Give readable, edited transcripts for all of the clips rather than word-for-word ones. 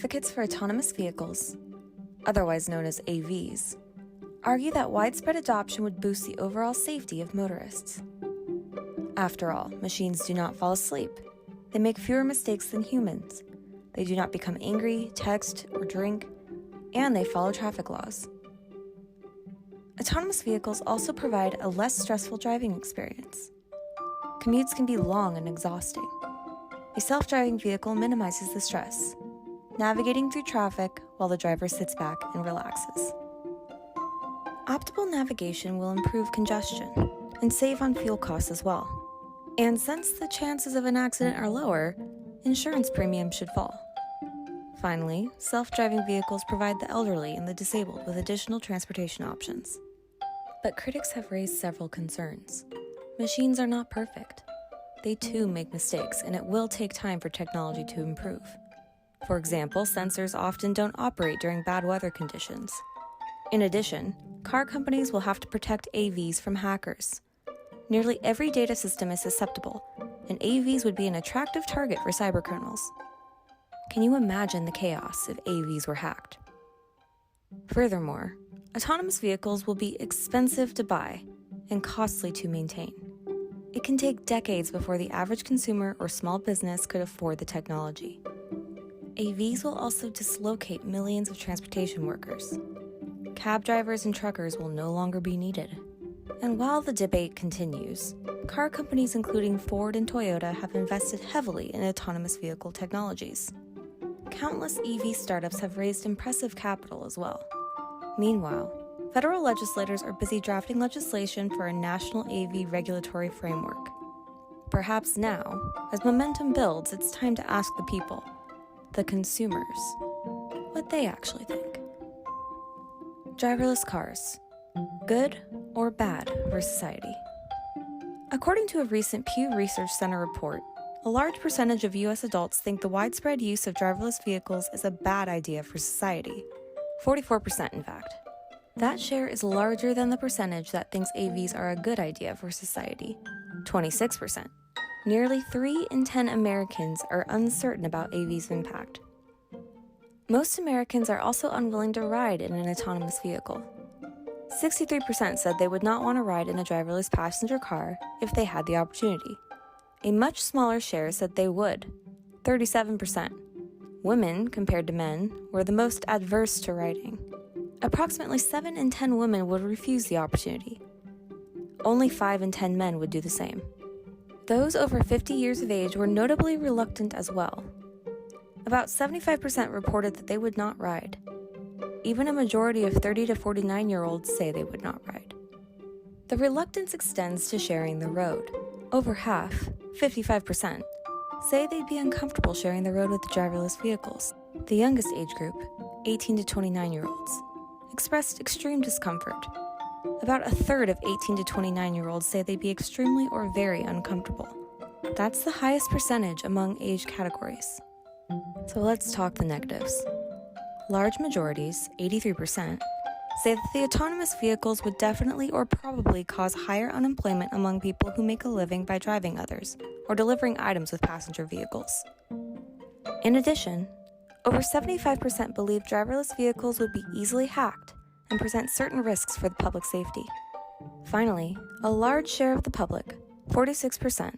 Advocates for autonomous vehicles, otherwise known as AVs, argue that widespread adoption would boost the overall safety of motorists. After all, machines do not fall asleep. They make fewer mistakes than humans. They do not become angry, text, or drink, and they follow traffic laws. Autonomous vehicles also provide a less stressful driving experience. Commutes can be long and exhausting. A self-driving vehicle minimizes the stress, navigating through traffic while the driver sits back and relaxes. Optimal navigation will improve congestion and save on fuel costs as well. And since the chances of an accident are lower, insurance premiums should fall. Finally, self-driving vehicles provide the elderly and the disabled with additional transportation options. But critics have raised several concerns. Machines are not perfect. They too make mistakes, and it will take time for technology to improve. For example, sensors often don't operate during bad weather conditions. In addition, car companies will have to protect AVs from hackers. Nearly every data system is susceptible, and AVs would be an attractive target for cybercriminals. Can you imagine the chaos if AVs were hacked? Furthermore, autonomous vehicles will be expensive to buy and costly to maintain. It can take decades before the average consumer or small business could afford the technology. AVs will also dislocate millions of transportation workers. Cab drivers and truckers will no longer be needed. And while the debate continues, car companies including Ford and Toyota have invested heavily in autonomous vehicle technologies. Countless EV startups have raised impressive capital as well. Meanwhile, federal legislators are busy drafting legislation for a national AV regulatory framework. Perhaps now, as momentum builds, it's time to ask the people, the consumers, what they actually think. Driverless cars, good or bad for society? According to a recent Pew Research Center report, a large percentage of U.S. adults think the widespread use of driverless vehicles is a bad idea for society. 44%, in fact. That share is larger than the percentage that thinks AVs are a good idea for society. 26%. Nearly 3 in 10 Americans are uncertain about AVs' impact. Most Americans are also unwilling to ride in an autonomous vehicle. 63% said they would not want to ride in a driverless passenger car if they had the opportunity. A much smaller share said they would, 37%. Women, compared to men, were the most adverse to riding. Approximately 7 in 10 women would refuse the opportunity. Only 5 in 10 men would do the same. Those over 50 years of age were notably reluctant as well. About 75% reported that they would not ride. Even a majority of 30 to 49-year-olds say they would not ride. The reluctance extends to sharing the road. Over half, 55%, say they'd be uncomfortable sharing the road with driverless vehicles. The youngest age group, 18 to 29-year-olds, expressed extreme discomfort. About a third of 18 to 29-year-olds say they'd be extremely or very uncomfortable. That's the highest percentage among age categories. So let's talk the negatives. Large majorities, 83%, say that the autonomous vehicles would definitely or probably cause higher unemployment among people who make a living by driving others or delivering items with passenger vehicles. In addition, over 75% believe driverless vehicles would be easily hacked and present certain risks for the public safety. Finally, a large share of the public, 46%,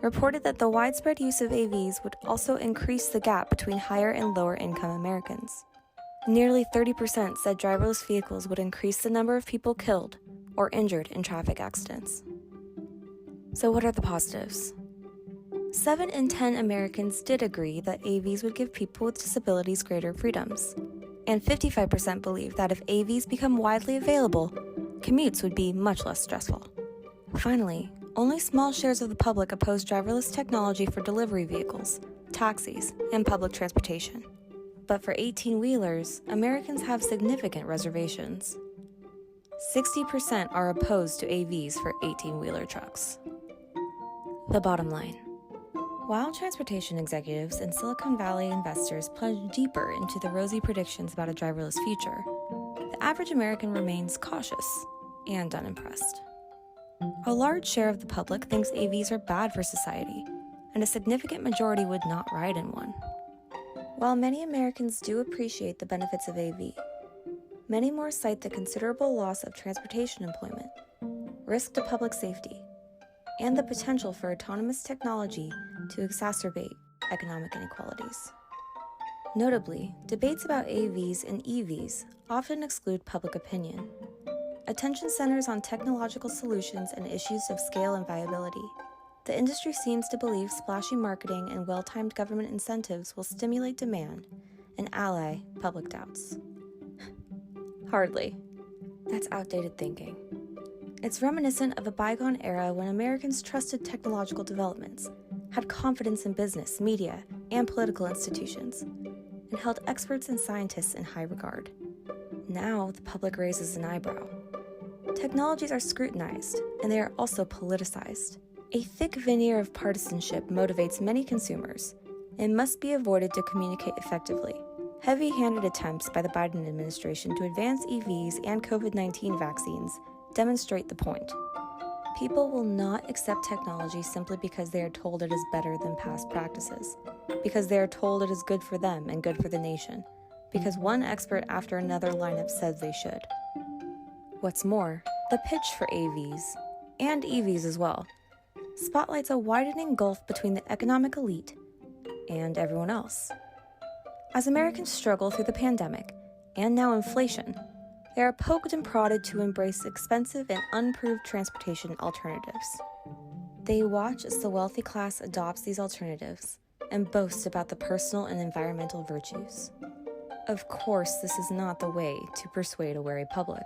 reported that the widespread use of AVs would also increase the gap between higher and lower income Americans. Nearly 30% said driverless vehicles would increase the number of people killed or injured in traffic accidents. So what are the positives? 7 in 10 Americans did agree that AVs would give people with disabilities greater freedoms, and 55% believe that if AVs become widely available, commutes would be much less stressful. Finally, only small shares of the public oppose driverless technology for delivery vehicles, taxis, and public transportation. But for 18-wheelers, Americans have significant reservations. 60% are opposed to AVs for 18-wheeler trucks. The bottom line. While transportation executives and Silicon Valley investors plunge deeper into the rosy predictions about a driverless future, the average American remains cautious and unimpressed. A large share of the public thinks AVs are bad for society, and a significant majority would not ride in one. While many Americans do appreciate the benefits of AV, many more cite the considerable loss of transportation employment, risk to public safety, and the potential for autonomous technology to exacerbate economic inequalities. Notably, debates about AVs and EVs often exclude public opinion. Attention centers on technological solutions and issues of scale and viability. The industry seems to believe splashy marketing and well-timed government incentives will stimulate demand and allay public doubts. Hardly. That's outdated thinking. It's reminiscent of a bygone era when Americans trusted technological developments, had confidence in business, media, and political institutions, and held experts and scientists in high regard. Now, the public raises an eyebrow. Technologies are scrutinized, and they are also politicized. A thick veneer of partisanship motivates many consumers and must be avoided to communicate effectively. Heavy-handed attempts by the Biden administration to advance EVs and COVID-19 vaccines demonstrate the point. People will not accept technology simply because they are told it is better than past practices, because they are told it is good for them and good for the nation, because one expert after another lineup says they should. What's more, the pitch for AVs, and EVs as well, spotlights a widening gulf between the economic elite and everyone else. As Americans struggle through the pandemic, and now inflation, they are poked and prodded to embrace expensive and unproved transportation alternatives. They watch as the wealthy class adopts these alternatives and boast about the personal and environmental virtues. Of course, this is not the way to persuade a wary public.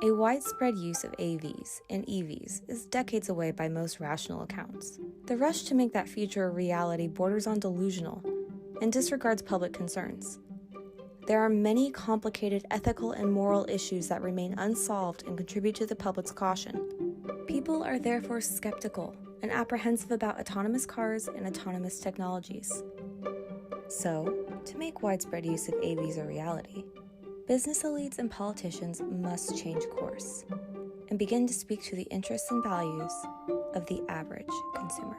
A widespread use of AVs and EVs is decades away by most rational accounts. The rush to make that future a reality borders on delusional and disregards public concerns. There are many complicated ethical and moral issues that remain unsolved and contribute to the public's caution. People are therefore skeptical and apprehensive about autonomous cars and autonomous technologies. So, to make widespread use of AVs a reality, business elites and politicians must change course and begin to speak to the interests and values of the average consumer.